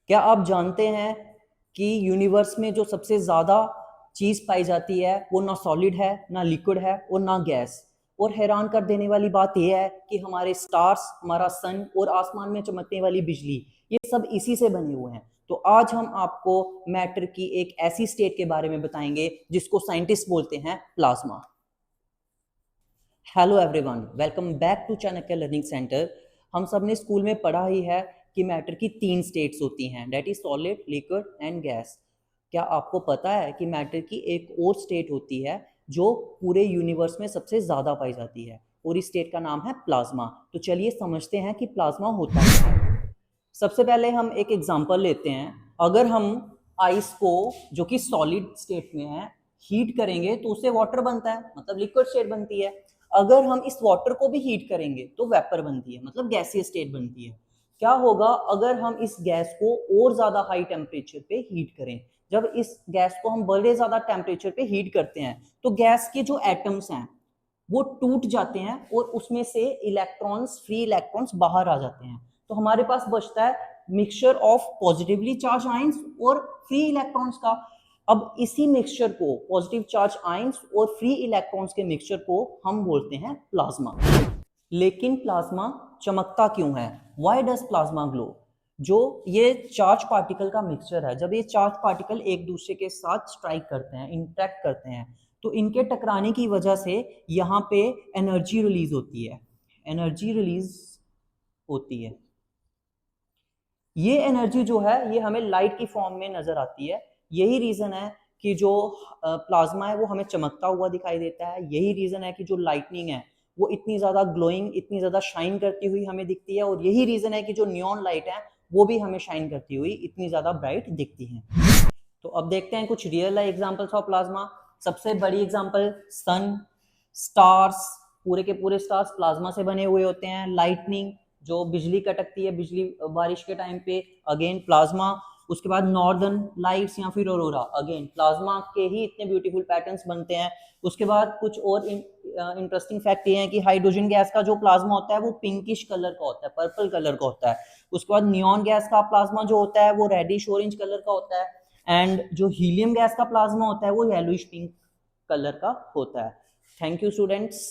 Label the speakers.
Speaker 1: क्या आप जानते हैं कि यूनिवर्स में जो सबसे ज़्यादा चीज़ पाई जाती है वो ना सॉलिड है, ना लिक्विड है और ना गैस। और हैरान कर देने वाली बात यह है कि हमारे स्टार्स, हमारा सन और आसमान में चमकने वाली बिजली, ये सब इसी से बने हुए हैं। तो आज हम आपको मैटर की एक ऐसी स्टेट के बारे में बताएंगे जिसको साइंटिस्ट बोलते हैं plasma. Hello everyone, welcome back to Chanakya learning centre. हम सब ने स्कूल में पढ़ा ही है कि मैटर की तीन स्टेट्स होती हैं, that is solid, liquid and gas. क्या आपको पता है कि मैटर की एक और स्टेट होती है जो पूरे यूनिवर्स में सबसे ज़्यादा पाई जाती है, और इस स्टेट का नाम है प्लाज्मा। तो चलिए समझते हैं कि प्लाज्मा होता क्या है। सबसे पहले हम एक एग्जांपल लेते हैं। अगर हम आइस को, जो कि सॉलिड स्टेट में है, हीट करेंगे तो उससे वाटर बनता है, मतलब लिक्विड स्टेट बनती है। अगर हम इस वाटर को भी हीट करेंगे तो वेपर बनती है, मतलब गैसीय स्टेट बनती है। क्या होगा अगर हम इस गैस को और ज्यादा हाई टेम्परेचर पे हीट करें? जब इस गैस को हम बड़े ज्यादा टेम्परेचर पे हीट करते हैं तो गैस के जो एटम्स हैं वो टूट जाते हैं और उसमें से इलेक्ट्रॉन्स, फ्री इलेक्ट्रॉन्स बाहर आ जाते हैं। तो हमारे पास बचता है mixture of positively charge ions और फ्री इलेक्ट्रॉन्स का। अब इसी मिक्सचर को, पॉजिटिव चार्ज आयंस और फ्री इलेक्ट्रॉन्स के मिक्सचर को हम बोलते हैं प्लाज्मा। लेकिन प्लाज्मा चमकता क्यों है? Why does plasma glow? जो ये चार्ज पार्टिकल का मिक्सचर है, जब ये चार्ज पार्टिकल एक दूसरे के साथ स्ट्राइक करते हैं, इंटरेक्ट करते हैं, तो इनके टकराने की वजह से यहाँ पे एनर्जी रिलीज होती है। एनर्जी रिलीज होती है। ये एनर्जी जो है ये हमें लाइट की फॉर्म में नजर आती है। यही रीजन है कि जो प्लाज्मा है वो हमें चमकता हुआ दिखाई देता है। यही रीजन है कि जो लाइटनिंग है वो इतनी ज्यादा ग्लोइंग, इतनी ज्यादा शाइन करती हुई हमें दिखती है। और यही रीजन है कि जो नियॉन लाइट है वो भी हमें शाइन करती हुई इतनी ज्यादा ब्राइट दिखती है। तो अब देखते हैं कुछ real life examples of plasma. सबसे बड़ी एग्जांपल सन, स्टार्स, पूरे के पूरे स्टार्स प्लाज्मा से बने हुए होते हैं। लाइटनिंग, जो बिजली कटकती है बिजली बारिश के टाइम पे, अगेन प्लाज्मा। उसके बाद नॉर्दर्न लाइट्स या फिर ऑरोरा, अगेन प्लाज्मा के ही इतने ब्यूटीफुल पैटर्न्स बनते हैं। उसके बाद कुछ और इंटरेस्टिंग फैक्ट ये है कि हाइड्रोजन गैस का जो प्लाज्मा होता है वो पिंकिश कलर का होता है, पर्पल कलर का होता है। उसके बाद नियॉन गैस का प्लाज्मा जो होता है वो रेडिश ऑरेंज कलर का होता है। एंड जो हीलियम गैस का प्लाज्मा होता है वो येलोइश पिंक कलर का होता है। Thank you students.